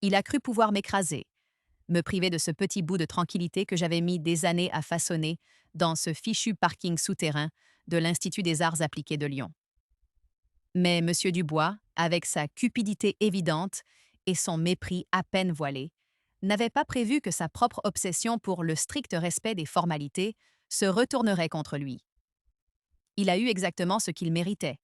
Il a cru pouvoir m'écraser, me priver de ce petit bout de tranquillité que j'avais mis des années à façonner dans ce fichu parking souterrain de l'Institut des arts appliqués de Lyon. Mais M. Dubois, avec sa cupidité évidente et son mépris à peine voilé, n'avait pas prévu que sa propre obsession pour le strict respect des formalités se retournerait contre lui. Il a eu exactement ce qu'il méritait,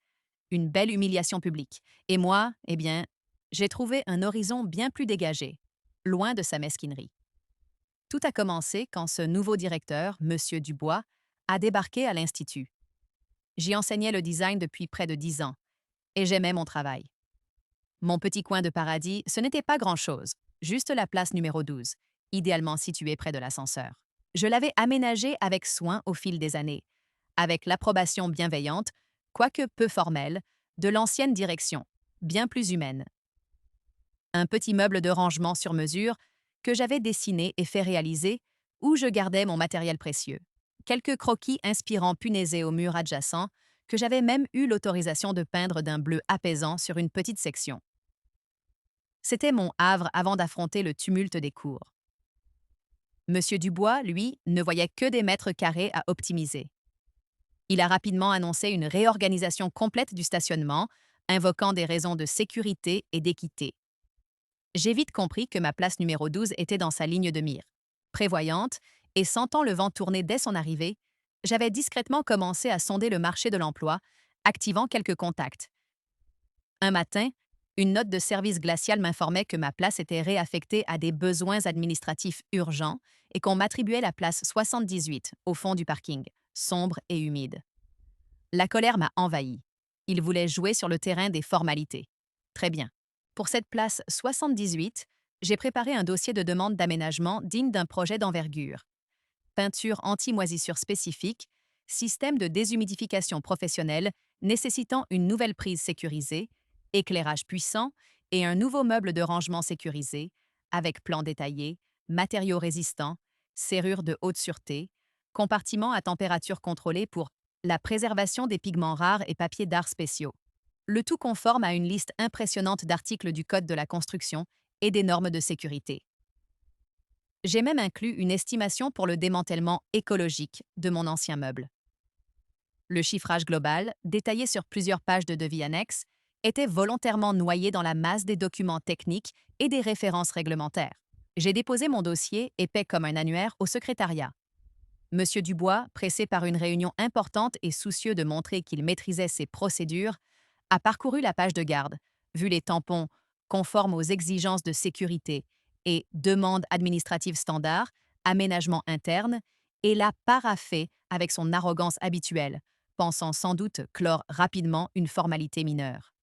une belle humiliation publique. Et moi, eh bien, j'ai trouvé un horizon bien plus dégagé, loin de sa mesquinerie. Tout a commencé quand ce nouveau directeur, M. Dubois, a débarqué à l'Institut. J'y enseignais le design depuis près de 10 ans, et j'aimais mon travail. Mon petit coin de paradis, ce n'était pas grand-chose, juste la place numéro 12, idéalement située près de l'ascenseur. Je l'avais aménagée avec soin au fil des années, avec l'approbation bienveillante, quoique peu formelle, de l'ancienne direction, bien plus humaine. Un petit meuble de rangement sur mesure que j'avais dessiné et fait réaliser, où je gardais mon matériel précieux. Quelques croquis inspirants punaisés au mur adjacent, que j'avais même eu l'autorisation de peindre d'un bleu apaisant sur une petite section. C'était mon havre avant d'affronter le tumulte des cours. Monsieur Dubois, lui, ne voyait que des mètres carrés à optimiser. Il a rapidement annoncé une réorganisation complète du stationnement, invoquant des raisons de sécurité et d'équité. J'ai vite compris que ma place numéro 12 était dans sa ligne de mire. Prévoyante et sentant le vent tourner dès son arrivée, j'avais discrètement commencé à sonder le marché de l'emploi, activant quelques contacts. Un matin, une note de service glacial m'informait que ma place était réaffectée à des besoins administratifs urgents et qu'on m'attribuait la place 78 au fond du parking, sombre et humide. La colère m'a envahi. Il voulait jouer sur le terrain des formalités. Très bien. Pour cette place 78, j'ai préparé un dossier de demande d'aménagement digne d'un projet d'envergure. Peinture anti-moisissure spécifique, système de déshumidification professionnelle nécessitant une nouvelle prise sécurisée, éclairage puissant et un nouveau meuble de rangement sécurisé, avec plan détaillé, matériaux résistants, serrure de haute sûreté, compartiment à température contrôlée pour la préservation des pigments rares et papiers d'art spéciaux. Le tout conforme à une liste impressionnante d'articles du Code de la construction et des normes de sécurité. J'ai même inclus une estimation pour le démantèlement écologique de mon ancien meuble. Le chiffrage global, détaillé sur plusieurs pages de devis annexes, était volontairement noyé dans la masse des documents techniques et des références réglementaires. J'ai déposé mon dossier, épais comme un annuaire, au secrétariat. Monsieur Dubois, pressé par une réunion importante et soucieux de montrer qu'il maîtrisait ses procédures, a parcouru la page de garde, vu les tampons conformes aux exigences de sécurité et demandes administratives standards, aménagement interne, et l'a paraphé avec son arrogance habituelle, pensant sans doute clore rapidement une formalité mineure.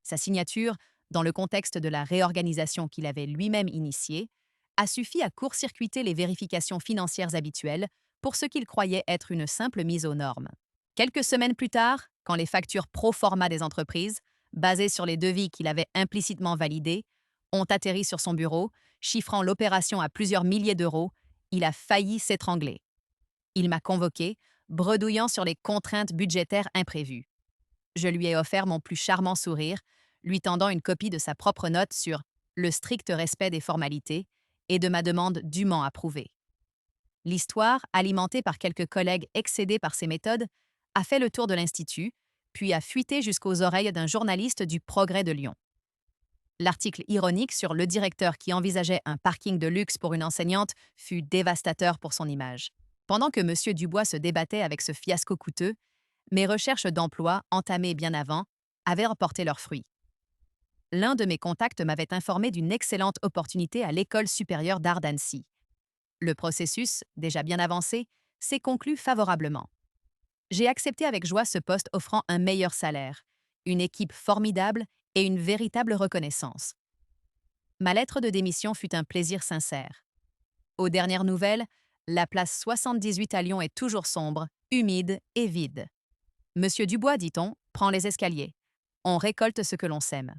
Sa signature, dans le contexte de la réorganisation qu'il avait lui-même initiée, a suffi à court-circuiter les vérifications financières habituelles pour ce qu'il croyait être une simple mise aux normes. Quelques semaines plus tard, quand les factures pro forma des entreprises, basées sur les devis qu'il avait implicitement validés, ont atterri sur son bureau, chiffrant l'opération à plusieurs milliers d'euros, il a failli s'étrangler. Il m'a convoqué, bredouillant sur les contraintes budgétaires imprévues. Je lui ai offert mon plus charmant sourire, lui tendant une copie de sa propre note sur le strict respect des formalités et de ma demande dûment approuvée. L'histoire, alimentée par quelques collègues excédés par ses méthodes, a fait le tour de l'Institut, puis a fuité jusqu'aux oreilles d'un journaliste du Progrès de Lyon. L'article ironique sur le directeur qui envisageait un parking de luxe pour une enseignante fut dévastateur pour son image. Pendant que M. Dubois se débattait avec ce fiasco coûteux, mes recherches d'emploi, entamées bien avant, avaient remporté leurs fruits. L'un de mes contacts m'avait informé d'une excellente opportunité à l'École supérieure d'art d'Annecy. Le processus, déjà bien avancé, s'est conclu favorablement. J'ai accepté avec joie ce poste offrant un meilleur salaire, une équipe formidable et une véritable reconnaissance. Ma lettre de démission fut un plaisir sincère. Aux dernières nouvelles, la place 78 à Lyon est toujours sombre, humide et vide. Monsieur Dubois, dit-on, prend les escaliers. On récolte ce que l'on sème.